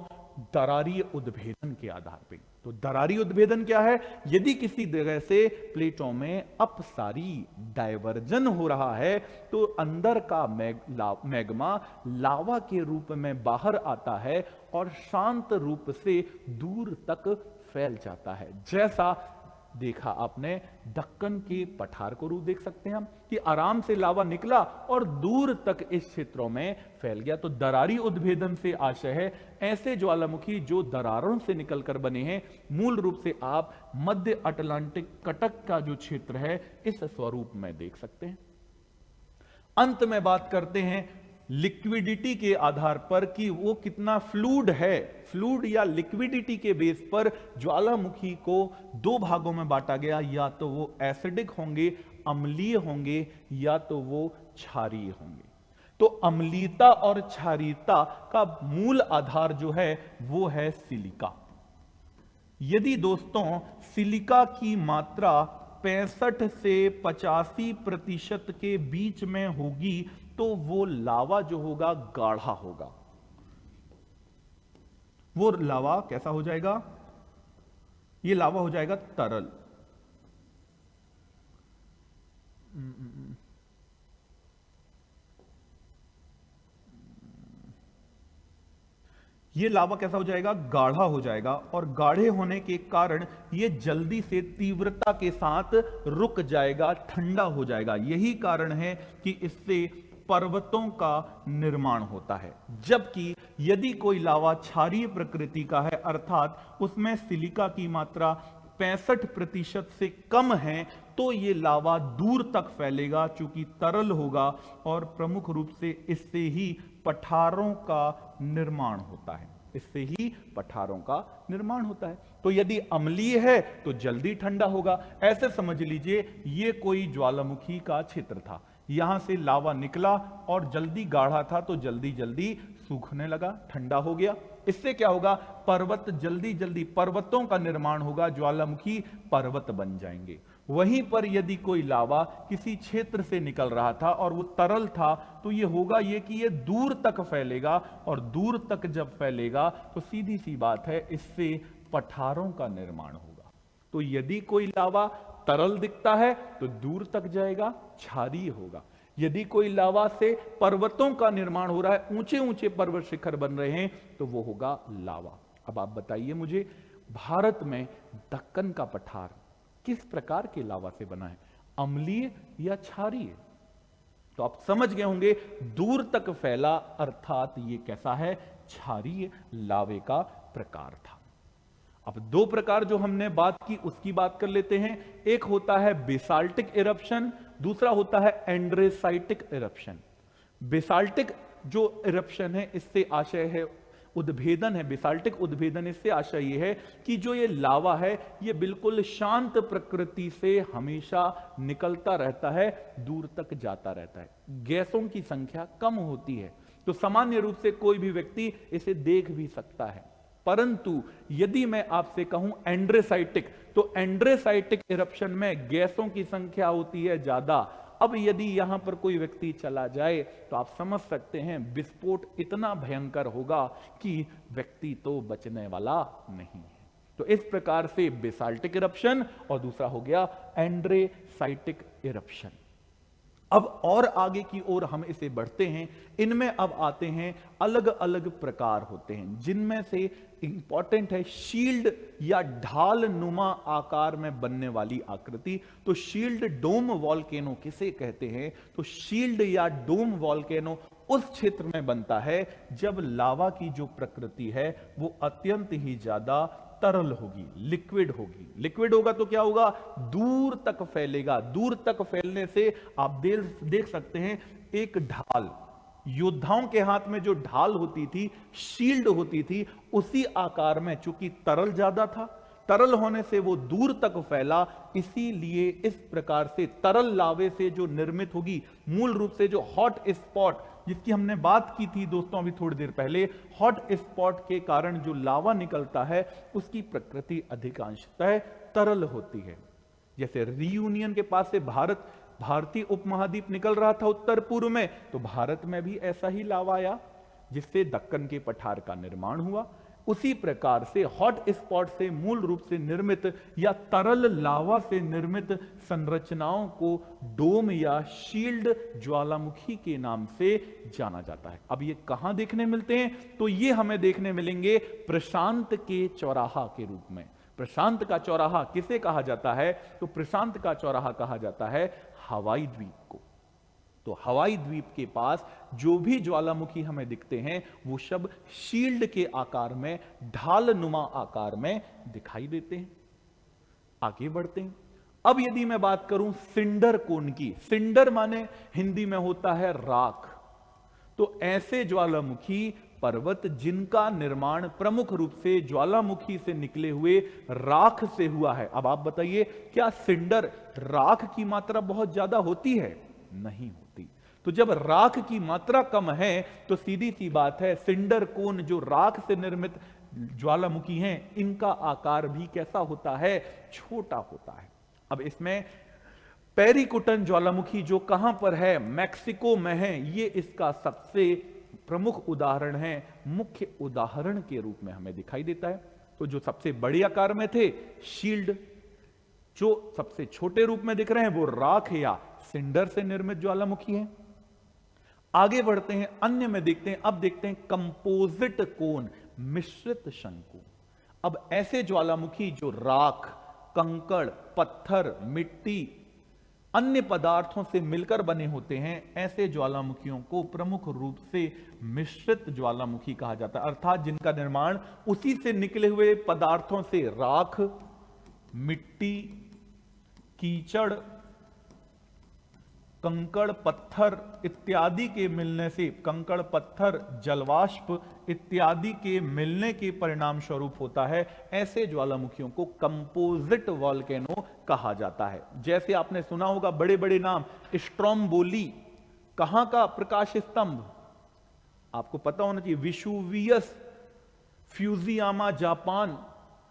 दरारीय उद्भेदन के आधार पर। तो दरारीय उद्भेदन क्या है? यदि किसी जगह से प्लेटों में अपसारी, डायवर्जन हो रहा है, तो अंदर का मैग्मा लावा के रूप में बाहर आता है और शांत रूप से दूर तक फैल जाता है। जैसा देखा आपने दक्कन के पठार को रूप देख सकते हैं हम कि आराम से लावा निकला और दूर तक इस क्षेत्रों में फैल गया। तो दरारी उद्भेदन से आशय है ऐसे ज्वालामुखी जो दरारों से निकलकर बने हैं। मूल रूप से आप मध्य अटलांटिक कटक का जो क्षेत्र है इस स्वरूप में देख सकते हैं। अंत में बात करते हैं लिक्विडिटी के आधार पर कि वो कितना फ्लूइड है। फ्लूइड या लिक्विडिटी के बेस पर ज्वालामुखी को 2 भागों में बांटा गया, या तो वो एसिडिक होंगे, अम्लीय होंगे, या तो वो क्षारीय होंगे। तो अम्लीयता और क्षारीयता का मूल आधार जो है वो है सिलिका। यदि दोस्तों सिलिका की मात्रा 65 से 85% के बीच में होगी तो वो लावा जो होगा गाढ़ा होगा। वो लावा कैसा हो जाएगा? ये लावा हो जाएगा तरल। ये लावा कैसा हो जाएगा? गाढ़ा हो जाएगा। और गाढ़े होने के कारण ये जल्दी से तीव्रता के साथ रुक जाएगा, ठंडा हो जाएगा। यही कारण है कि इससे पर्वतों का निर्माण होता है। जबकि यदि कोई लावा क्षारीय प्रकृति का है, अर्थात उसमें सिलिका की मात्रा 65% से कम है, तो ये लावा दूर तक फैलेगा चूंकि तरल होगा, और प्रमुख रूप से इससे ही पठारों का निर्माण होता है। इससे ही पठारों का निर्माण होता है। तो यदि अम्लीय है तो जल्दी ठंडा होगा। ऐसे समझ लीजिए ये कोई ज्वालामुखी का क्षेत्र था, यहां से लावा निकला और जल्दी गाढ़ा था तो जल्दी जल्दी सूखने लगा, ठंडा हो गया। इससे क्या होगा? पर्वत जल्दी जल्दी, पर्वतों का निर्माण होगा, ज्वालामुखी पर्वत बन जाएंगे। वहीं पर यदि कोई लावा किसी क्षेत्र से निकल रहा था और वो तरल था, तो ये होगा ये कि ये दूर तक फैलेगा, और दूर तक जब फैलेगा तो सीधी सी बात है इससे पठारों का निर्माण होगा। तो यदि कोई लावा तरल दिखता है तो दूर तक जाएगा, क्षारीय होगा। यदि कोई लावा से पर्वतों का निर्माण हो रहा है, ऊंचे ऊंचे पर्वत शिखर बन रहे हैं, तो वो होगा लावा। अब आप बताइए मुझे, भारत में दक्कन का पठार किस प्रकार के लावा से बना है, अम्लीय या क्षारीय? तो आप समझ गए होंगे, दूर तक फैला अर्थात ये कैसा है, क्षारीय लावे का प्रकार था। अब दो प्रकार जो हमने बात की उसकी बात कर लेते हैं। एक होता है बेसाल्टिक इरप्शन, दूसरा होता है एंड्रेसाइटिक इरप्शन। बेसाल्टिक जो इरप्शन है इससे आशय है उद्भेदन है, बेसाल्टिक उद्भेदन, इससे आशय यह है कि जो ये लावा है ये बिल्कुल शांत प्रकृति से हमेशा निकलता रहता है, दूर तक जाता रहता है, गैसों की संख्या कम होती है, तो सामान्य रूप से कोई भी व्यक्ति इसे देख भी सकता है। परंतु यदि मैं आपसे कहूं एंड्रेसाइटिक, तो एंड्रेसाइटिक इरप्शन में गैसों की संख्या होती है ज्यादा। अब यदि यहां पर कोई व्यक्ति चला जाए तो आप समझ सकते हैं विस्फोट इतना भयंकर होगा कि व्यक्ति तो बचने वाला नहीं है। तो इस प्रकार से बेसाल्टिक इरप्शन और दूसरा हो गया एंड्रेसाइटिक इरप्शन। अब और आगे की ओर हम इसे बढ़ते हैं, इनमें अब आते हैं अलग अलग प्रकार होते हैं, जिनमें से इंपॉर्टेंट है शील्ड या ढाल नुमा आकार में बनने वाली आकृति। तो शील्ड डोम वॉल्केनो किसे कहते हैं, तो शील्ड या डोम वॉल्केनो उस क्षेत्र में बनता है जब लावा की जो प्रकृति है वो अत्यंत ही ज्यादा तरल होगी, लिक्विड होगी। लिक्विड होगा तो क्या होगा, दूर तक फैलेगा। दूर तक फैलने से आप देख सकते हैं एक ढाल, योद्धाओं के हाथ में जो ढाल होती थी, शील्ड होती थी, उसी आकार में, चूंकि तरल ज्यादा था, तरल होने से वो दूर तक फैला। इसीलिए इस प्रकार से तरल लावे से जो निर्मित होगी, मूल रूप से जो हॉट स्पॉट जिसकी हमने बात की थी दोस्तों अभी थोड़ी देर पहले, हॉट स्पॉट के कारण जो लावा निकलता है उसकी प्रकृति अधिकांशतः तरल होती है। जैसे रीयूनियन के पास से भारतीय उपमहाद्वीप निकल रहा था उत्तर पूर्व में, तो भारत में भी ऐसा ही लावा आया जिससे दक्कन के पठार का निर्माण हुआ। उसी प्रकार से हॉट स्पॉट से मूल रूप से निर्मित या तरल लावा से निर्मित संरचनाओं को डोम या शील्ड ज्वालामुखी के नाम से जाना जाता है। अब ये कहां देखने मिलते हैं, तो ये हमें देखने मिलेंगे प्रशांत के चौराहा के रूप में। प्रशांत का चौराहा किसे कहा जाता है, तो प्रशांत का चौराहा कहा जाता है हवाई द्वीप को। तो हवाई द्वीप के पास जो भी ज्वालामुखी हमें दिखते हैं वो सब शील्ड के आकार में, ढाल नुमा आकार में दिखाई देते हैं। आगे बढ़ते हैं। अब यदि मैं बात करूं सिंडर कोन की, सिंडर माने हिंदी में होता है राख। तो ऐसे ज्वालामुखी पर्वत जिनका निर्माण प्रमुख रूप से ज्वालामुखी से निकले हुए राख से हुआ है। अब आप बताइए, क्या सिंडर राख की मात्रा बहुत ज्यादा होती है? नहीं होती। तो जब राख की मात्रा कम है तो सीधी सी बात है सिंडर कोन जो राख से निर्मित ज्वालामुखी हैं, इनका आकार भी कैसा होता है, छोटा होता है। अब इसमें पेरिकुटन ज्वालामुखी जो कहां पर है, मैक्सिको में है, ये इसका सबसे प्रमुख उदाहरण है, मुख्य उदाहरण के रूप में हमें दिखाई देता है। तो जो सबसे बड़े आकार में थे शील्ड, जो सबसे छोटे रूप में दिख रहे हैं वो राख या सिंडर से निर्मित ज्वालामुखी है। आगे बढ़ते हैं, अन्य में देखते हैं। अब देखते हैं कंपोजिट कोन, मिश्रित शंकु। अब ऐसे ज्वालामुखी जो राख, कंकड़, पत्थर, मिट्टी, अन्य पदार्थों से मिलकर बने होते हैं, ऐसे ज्वालामुखियों को प्रमुख रूप से मिश्रित ज्वालामुखी कहा जाता है। अर्थात जिनका निर्माण उसी से निकले हुए पदार्थों से, राख, मिट्टी, कीचड़, कंकड़, पत्थर इत्यादि के मिलने से, कंकड़, पत्थर, जलवाष्प इत्यादि के मिलने के परिणाम स्वरूप होता है। ऐसे ज्वालामुखियों को कंपोजिट वॉल्केनो कहा जाता है। जैसे आपने सुना होगा बड़े बड़े नाम, स्ट्रोम्बोली कहां का प्रकाश स्तंभ, आपको पता होना चाहिए, विशुवियस, फ्यूजियामा जापान,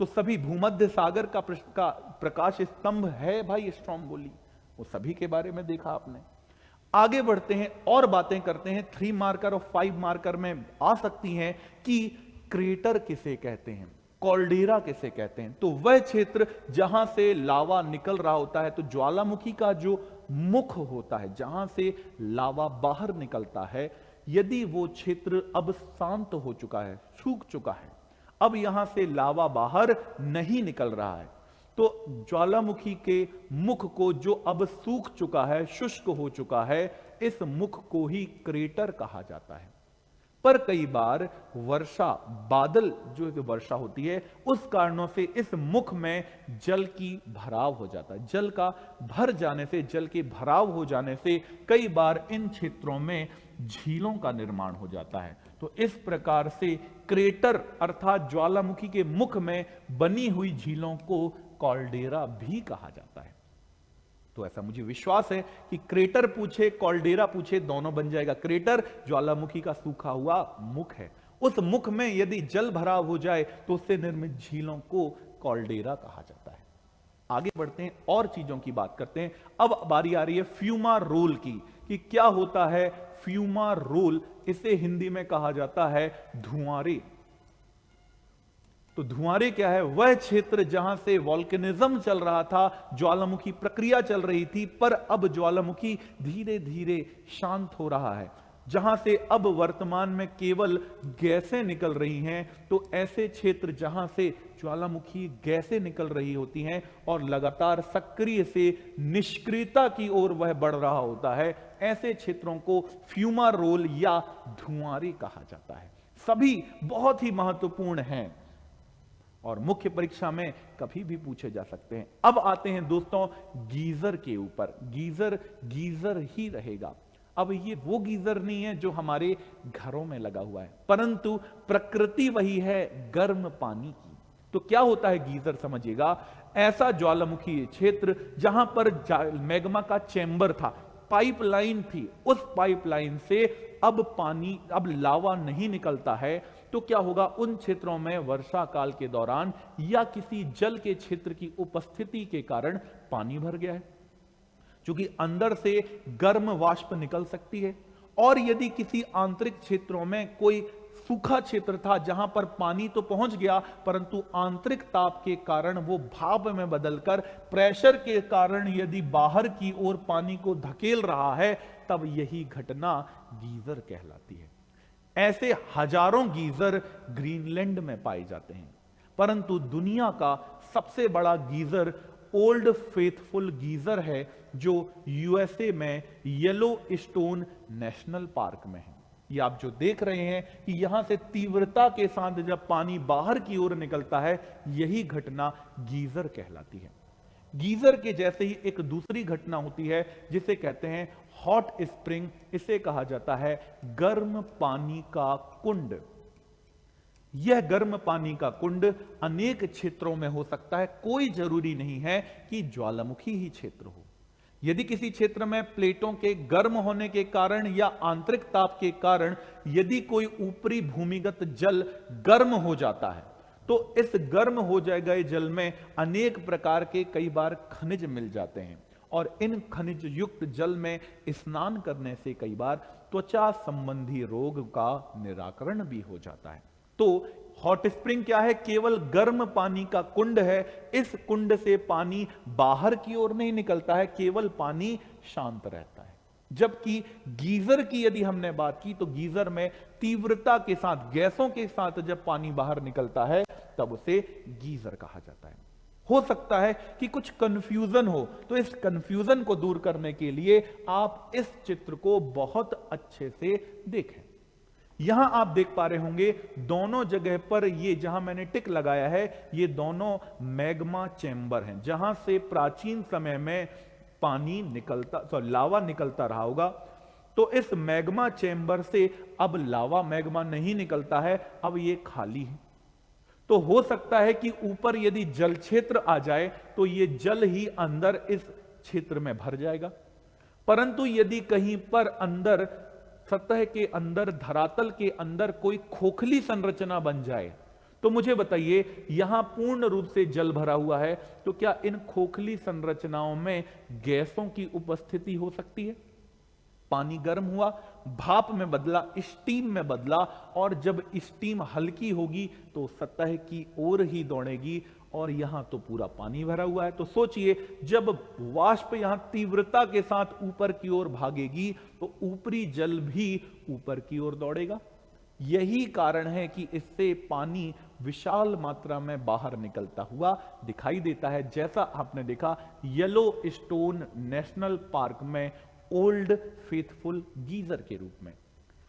तो सभी भूमध्य सागर का प्रकाश स्तंभ है भाई स्ट्रोम्बोली, वो सभी के बारे में देखा आपने। आगे बढ़ते हैं और बातें करते हैं। 3 मार्कर और 5 मार्कर में आ सकती हैं कि क्रेटर किसे कहते हैं, कॉल्डेरा किसे कहते हैं। तो वह क्षेत्र जहां से लावा निकल रहा होता है, तो ज्वालामुखी का जो मुख होता है जहां से लावा बाहर निकलता है, यदि वो क्षेत्र अब शांत हो चुका है, सूख चुका है, अब यहां से लावा बाहर नहीं निकल रहा है। तो ज्वालामुखी के मुख को, जो अब सूख चुका है, शुष्क हो चुका है, इस मुख को ही क्रेटर कहा जाता है। पर कई बार वर्षा, बादल जो वर्षा होती है, उस कारणों से इस मुख में जल की भराव हो जाता है। जल का भर जाने से, जल के भराव हो जाने से कई बार इन क्षेत्रों में झीलों का निर्माण हो जाता है। तो इस प्रकार से क्रेटर अर्थात ज्वालामुखी के मुख में बनी हुई झीलों को कॉल्डेरा भी कहा जाता है। तो ऐसा मुझे विश्वास है कि क्रेटर पूछे, कॉल्डेरा पूछे, दोनों बन जाएगा। क्रेटर ज्वालामुखी का सूखा हुआ मुख है, उस मुख में यदि जल भराव हो जाए तो उससे निर्मित झीलों को कॉल्डेरा कहा जाता है। आगे बढ़ते हैं और चीजों की बात करते हैं। अब बारी आ रही है फ्यूमारोल की, कि क्या होता है फ्यूमारोल। इसे हिंदी में कहा जाता है धुआंरे। तो धुआंरे क्या है? वह क्षेत्र जहां से वॉल्केनिज्म चल रहा था, ज्वालामुखी प्रक्रिया चल रही थी, पर अब ज्वालामुखी धीरे धीरे शांत हो रहा है, जहां से अब वर्तमान में केवल गैसें निकल रही हैं। तो ऐसे क्षेत्र जहां से ज्वालामुखी गैसें निकल रही होती हैं और लगातार सक्रिय से निष्क्रियता की ओर वह बढ़ रहा होता है, ऐसे क्षेत्रों को फ्यूमारोल या धुआंरे कहा जाता है। सभी बहुत ही महत्वपूर्ण हैं और मुख्य परीक्षा में कभी भी पूछे जा सकते हैं। अब आते हैं दोस्तों गीजर के ऊपर। गीजर गीजर ही रहेगा। अब ये वो गीजर नहीं है जो हमारे घरों में लगा हुआ है, परंतु प्रकृति वही है गर्म पानी की। तो क्या होता है गीजर? समझिएगा, ऐसा ज्वालामुखी क्षेत्र जहां पर मैग्मा का चैम्बर था, पाइपलाइन थी, उस पाइपलाइन से अब पानी, अब लावा नहीं निकलता है, तो क्या होगा? उन क्षेत्रों में वर्षा काल के दौरान या किसी जल के क्षेत्र की उपस्थिति के कारण पानी भर गया है, क्योंकि अंदर से गर्म वाष्प निकल सकती है। और यदि किसी आंतरिक क्षेत्रों में कोई सूखा क्षेत्र था जहां पर पानी तो पहुंच गया, परंतु आंतरिक ताप के कारण वो भाप में बदलकर प्रेशर के कारण यदि बाहर की ओर पानी को धकेल रहा है, तब यही घटना गीजर कहलाती है। ऐसे हजारों गीजर ग्रीनलैंड में पाए जाते हैं, परंतु दुनिया का सबसे बड़ा गीजर ओल्ड फेथफुल गीजर है, जो यूएसए में येलो स्टोन नेशनल पार्क में है। ये आप जो देख रहे हैं कि यहां से तीव्रता के साथ जब पानी बाहर की ओर निकलता है, यही घटना गीजर कहलाती है। गीजर के जैसे ही एक दूसरी घटना होती है जिसे कहते हैं हॉट स्प्रिंग। इसे कहा जाता है गर्म पानी का कुंड। यह गर्म पानी का कुंड अनेक क्षेत्रों में हो सकता है, कोई जरूरी नहीं है कि ज्वालामुखी ही क्षेत्र हो। यदि किसी क्षेत्र में प्लेटों के गर्म होने के कारण या आंतरिक ताप के कारण यदि कोई ऊपरी भूमिगत जल गर्म हो जाता है, तो इस गर्म हो जाए गए जल में अनेक प्रकार के कई बार खनिज मिल जाते हैं, और इन खनिज युक्त जल में स्नान करने से कई बार त्वचा संबंधी रोग का निराकरण भी हो जाता है। तो हॉट स्प्रिंग क्या है? केवल गर्म पानी का कुंड है। इस कुंड से पानी बाहर की ओर नहीं निकलता है, केवल पानी शांत रहता है। जबकि गीजर की यदि हमने बात की, तो गीजर में तीव्रता के साथ, गैसों के साथ जब पानी बाहर निकलता है, तब उसे गीजर कहा जाता है। हो सकता है कि कुछ कंफ्यूजन हो, तो इस कंफ्यूजन को दूर करने के लिए आप इस चित्र को बहुत अच्छे से देखें। यहां आप देख पा रहे होंगे दोनों जगह पर, ये जहां मैंने टिक लगाया है, ये दोनों मैग्मा चैम्बर हैं, जहां से प्राचीन समय में पानी निकलता, लावा निकलता रहा होगा। तो इस मैग्मा चैम्बर से अब लावा मैग्मा नहीं निकलता है, अब ये खाली है। तो हो सकता है कि ऊपर यदि जल क्षेत्र आ जाए तो ये जल ही अंदर इस क्षेत्र में भर जाएगा, परंतु यदि कहीं पर अंदर, सतह के अंदर, धरातल के अंदर कोई खोखली संरचना बन जाए, तो मुझे बताइए यहां पूर्ण रूप से जल भरा हुआ है, तो क्या इन खोखली संरचनाओं में गैसों की उपस्थिति हो सकती है? पानी गर्म हुआ, भाप में बदला, स्टीम में बदला, और जब स्टीम हल्की होगी तो सतह की ओर ही दौड़ेगी, और यहां तो पूरा पानी भरा हुआ है। तो सोचिए, जब वाष्प यहां तीव्रता के साथ ऊपर की ओर भागेगी तो ऊपरी जल भी ऊपर की ओर दौड़ेगा। यही कारण है कि इससे पानी विशाल मात्रा में बाहर निकलता हुआ दिखाई देता है, जैसा आपने देखा येलो स्टोन नेशनल पार्क में ओल्ड फेथफुल गीजर के रूप में।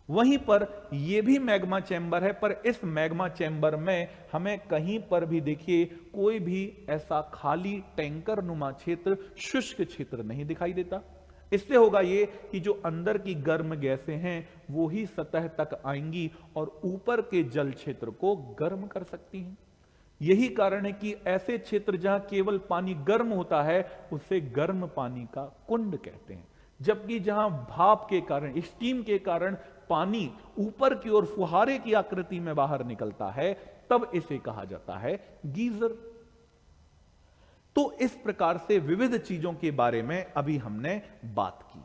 वहीं पर यह भी मैग्मा चैम्बर है, पर इस मैग्मा चैम्बर में हमें कहीं पर भी देखिए कोई भी ऐसा खाली टैंकर नुमा क्षेत्र, शुष्क क्षेत्र नहीं दिखाई देता। इससे होगा ये कि जो अंदर की गर्म गैसें हैं वो ही सतह तक आएंगी और ऊपर के जल क्षेत्र को गर्म कर सकती हैं। यही कारण है कि ऐसे क्षेत्र जहां केवल पानी गर्म होता है उसे गर्म पानी का कुंड कहते हैं, जबकि जहां भाप के कारण, स्टीम के कारण पानी ऊपर की ओर फुहारे की आकृति में बाहर निकलता है, तब इसे कहा जाता है गीजर। तो इस प्रकार से विविध चीजों के बारे में अभी हमने बात की।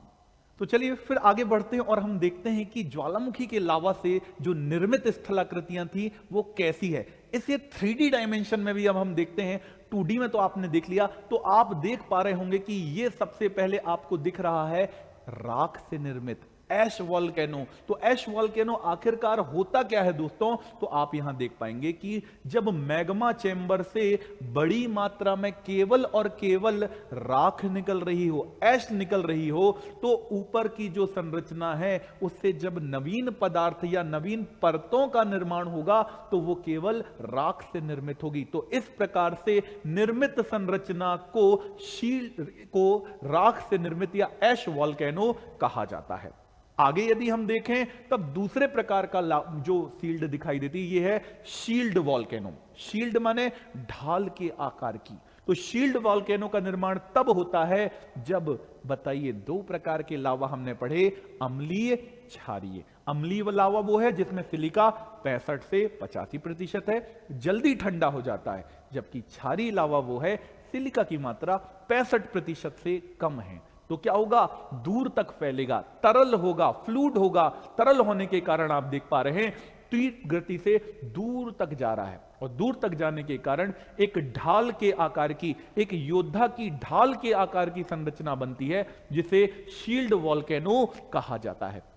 तो चलिए फिर आगे बढ़ते हैं और हम देखते हैं कि ज्वालामुखी के लावा से जो निर्मित स्थलाकृतियां थी वो कैसी है। इसे 3D डायमेंशन में भी अब हम देखते हैं। 2D में तो आपने देख लिया, तो आप देख पा रहे होंगे कि ये सबसे पहले आपको दिख रहा है राख से निर्मित ऐश वॉल्केनो। तो ऐश वॉल्केनो आखिरकार होता क्या है दोस्तों, तो आप यहां देख पाएंगे कि जब मैग्मा चेंबर से बड़ी मात्रा में केवल और केवल राख निकल रही हो, ऐश निकल रही हो, तो ऊपर की जो संरचना है उससे जब नवीन पदार्थ या नवीन परतों का निर्माण होगा तो वो केवल राख से निर्मित होगी। तो इस प्रकार से निर्मित संरचना को राख से निर्मित या ऐश वॉल्केनो कहा जाता है। आगे यदि हम देखें तब दूसरे प्रकार का जो शील्ड दिखाई देती है, ये है शील्ड वॉल्केनो। शील्ड माने ढाल के आकार की। तो शील्ड वॉल्केनो का निर्माण तब होता है जब, बताइए, दो प्रकार के लावा हमने पढ़े, अम्लीय, क्षारीय। अम्लीय लावा वो है जिसमें सिलिका 65 से 85% है, जल्दी ठंडा हो जाता है, जबकि क्षारीय लावा वो है सिलिका की मात्रा 65% से कम है। तो क्या होगा, दूर तक फैलेगा, तरल होगा, फ्लूइड होगा। तरल होने के कारण आप देख पा रहे हैं तीव्र गति से दूर तक जा रहा है, और दूर तक जाने के कारण एक ढाल के आकार की, एक योद्धा की ढाल के आकार की संरचना बनती है, जिसे शील्ड वॉल्केनो कहा जाता है।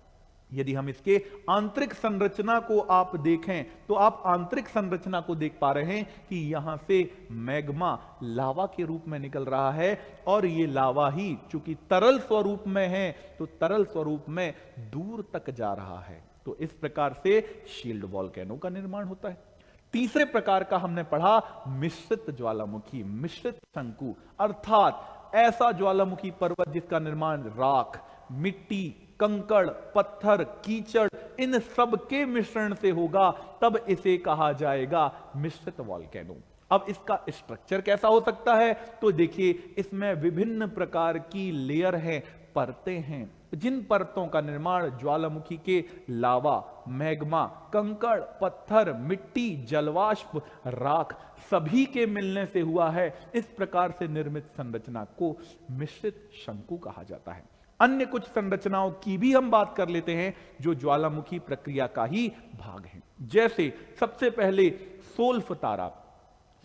यदि हम इसके आंतरिक संरचना को आप देखें तो आप आंतरिक संरचना को देख पा रहे हैं कि यहां से मैग्मा लावा के रूप में निकल रहा है, और ये लावा ही चूंकि तरल स्वरूप में है तो तरल स्वरूप में दूर तक जा रहा है। तो इस प्रकार से शील्ड वॉल्केनो का निर्माण होता है। तीसरे प्रकार का हमने पढ़ा मिश्रित ज्वालामुखी, मिश्रित शंकु, अर्थात ऐसा ज्वालामुखी पर्वत जिसका निर्माण राख, मिट्टी, कंकड़, पत्थर, कीचड़, इन सब के मिश्रण से होगा, तब इसे कहा जाएगा मिश्रित वॉल्केनो। अब इसका स्ट्रक्चर कैसा हो सकता है, तो देखिए इसमें विभिन्न प्रकार की लेयर हैं, परतें हैं, जिन परतों का निर्माण ज्वालामुखी के लावा, मैग्मा, कंकड़, पत्थर, मिट्टी, जलवाष्प, राख सभी के मिलने से हुआ है। इस प्रकार से निर्मित संरचना को मिश्रित शंकु कहा जाता है। अन्य कुछ संरचनाओं की भी हम बात कर लेते हैं जो ज्वालामुखी प्रक्रिया का ही भाग है। जैसे सबसे पहले सोल्फ तारा।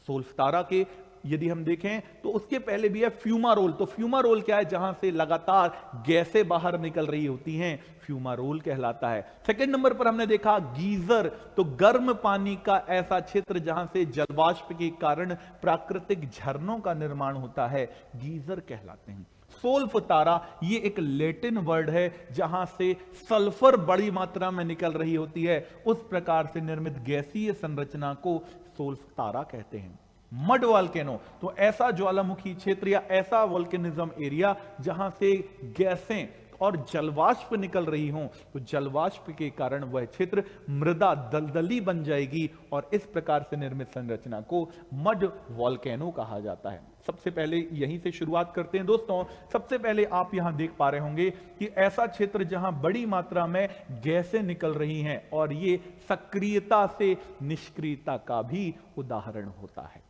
सोल्फ तारा के यदि हम देखें तो उसके पहले भी है फ्यूमारोल। तो फ्यूमारोल क्या है, जहां से लगातार गैसें बाहर निकल रही होती हैं, फ्यूमारोल कहलाता है। सेकंड नंबर पर हमने देखा गीजर। तो गर्म पानी का ऐसा क्षेत्र जहां से जलवाष्प के कारण प्राकृतिक झरनों का निर्माण होता है, गीजर कहलाते हैं। सोल्फ तारा ये एक लैटिन वर्ड है, जहां से सल्फर बड़ी मात्रा में निकल रही होती है, उस प्रकार से निर्मित गैसीय संरचना को सोल्फ तारा कहते हैं। मड वॉल्केनो, तो ऐसा ज्वालामुखी क्षेत्र या ऐसा वॉल्केनिज्म एरिया जहां से गैसें और जलवाष्प निकल रही हों, तो जलवाष्प के कारण वह क्षेत्र मृदा दलदली बन जाएगी, और इस प्रकार से निर्मित संरचना को मड वॉल्केनो कहा जाता है। सबसे पहले यहीं से शुरुआत करते हैं दोस्तों। सबसे पहले आप यहां देख पा रहे होंगे कि ऐसा क्षेत्र जहां बड़ी मात्रा में गैसें निकल रही हैं, और ये सक्रियता से निष्क्रियता का भी उदाहरण होता है।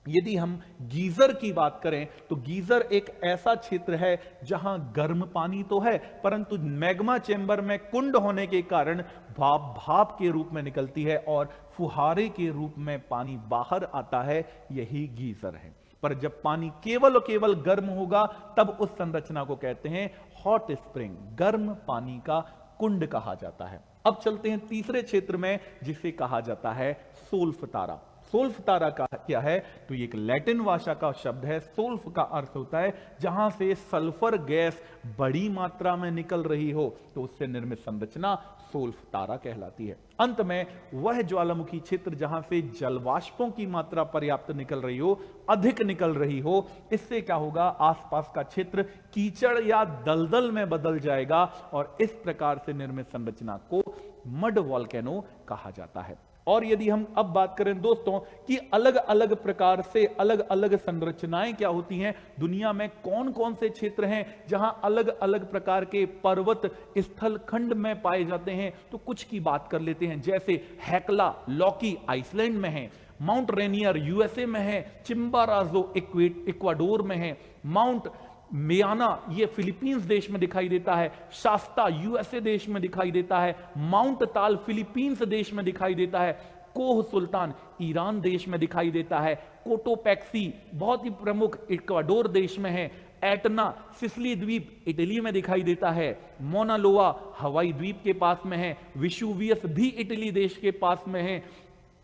यदि हम गीजर की बात करें तो गीजर एक ऐसा क्षेत्र है जहां गर्म पानी तो है, परंतु मैग्मा चेंबर में कुंड होने के कारण भाप के रूप में निकलती है और फुहारे के रूप में पानी बाहर आता है, यही गीजर है। पर जब पानी केवल और केवल गर्म होगा तब उस संरचना को कहते हैं हॉट स्प्रिंग, गर्म पानी का कुंड कहा जाता है। अब चलते हैं तीसरे क्षेत्र में जिसे कहा जाता है सोल्फ तारा। सोल्फ तारा का क्या है? तो ये एक लैटिन भाषा का शब्द है। सोल्फ का अर्थ होता है जहां से सल्फर गैस बड़ी मात्रा में निकल रही हो, तो उससे निर्मित संरचना सोल्फ तारा कहलाती है। अंत में वह ज्वालामुखी क्षेत्र जहां से जलवाष्पों की मात्रा पर्याप्त निकल रही हो, अधिक निकल रही हो, इससे क्या होगा? आसपास का क्षेत्र कीचड़ या दलदल में बदल जाएगा और इस प्रकार से निर्मित संरचना को मड वॉल्केनो कहा जाता है। और यदि हम अब बात करें दोस्तों कि अलग अलग प्रकार से अलग अलग संरचनाएं क्या होती हैं, दुनिया में कौन कौन से क्षेत्र हैं जहां अलग अलग प्रकार के पर्वत स्थल खंड में पाए जाते हैं, तो कुछ की बात कर लेते हैं। जैसे हेक्ला लॉकी आइसलैंड में है, माउंट रेनियर यूएसए में है, चिम्बाराजो इक्वाडोर में है, माउंट मियाना ये फिलीपींस देश में दिखाई देता है, शास्ता यूएसए देश में दिखाई देता है, माउंट ताल फिलीपींस देश में दिखाई देता है, कोह सुल्तान ईरान देश में दिखाई देता है, कोटोपैक्सी बहुत ही प्रमुख इक्वाडोर देश में है, एटना सिसिली द्वीप इटली में दिखाई देता है, मोना लोआ हवाई द्वीप के पास में है, विशुवियस भी इटली देश के पास में है।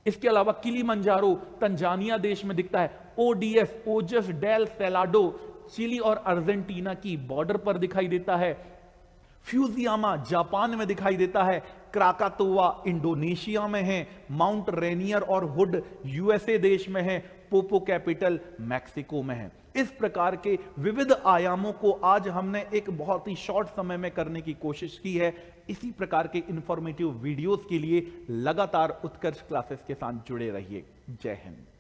इसके अलावा किलिमंजारो तंजानिया देश में दिखता है, ओडीएस ओजस डेल सेलाडो चिली और अर्जेंटीना की बॉर्डर पर दिखाई देता है, फ्यूजियामा जापान में दिखाई देता है, क्राकातोवा इंडोनेशिया में है, माउंट रेनियर और हुड यूएसए देश में है, पोपो कैपिटल मैक्सिको में है। इस प्रकार के विविध आयामों को आज हमने एक बहुत ही शॉर्ट समय में करने की कोशिश की है। इसी प्रकार के इंफॉर्मेटिव वीडियोस के लिए लगातार उत्कर्ष क्लासेस के साथ जुड़े रहिए। जय हिंद।